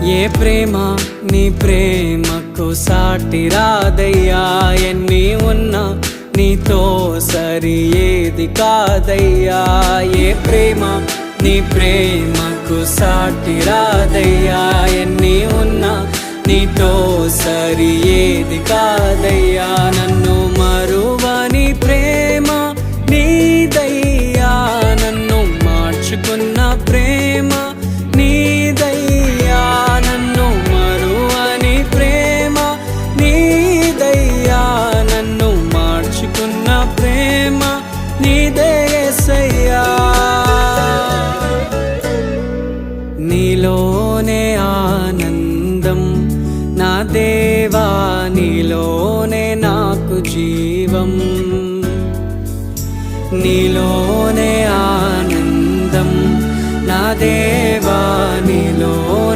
ఏ ప్రేమ నీ ప్రేమకు సాటి రాదయ్యా, ఎన్ని ఉన్నా నీతో సరి ఏది కాదయ్యా. ఏ ప్రేమ నీ ప్రేమకు సాటి రాదయ్యా, ఎన్ని ఉన్నా నీతో సరి ఏది కాదయ్యా. నన్ను మరువని ప్రేమ నీదయ్యా, నన్ను మార్చుకున్న ప్రేమ నీదయ్యా. నన్ను మరువని ప్రేమ నీదయ్యా, నన్ను మార్చుకున్న ప్రేమ నీదే యేసయ్యా. నీలోనే ఆనందం నా దేవా, నీలోనే నాకు జీవం. నీలోనే ఆనందం నా దేవా, నీలోనే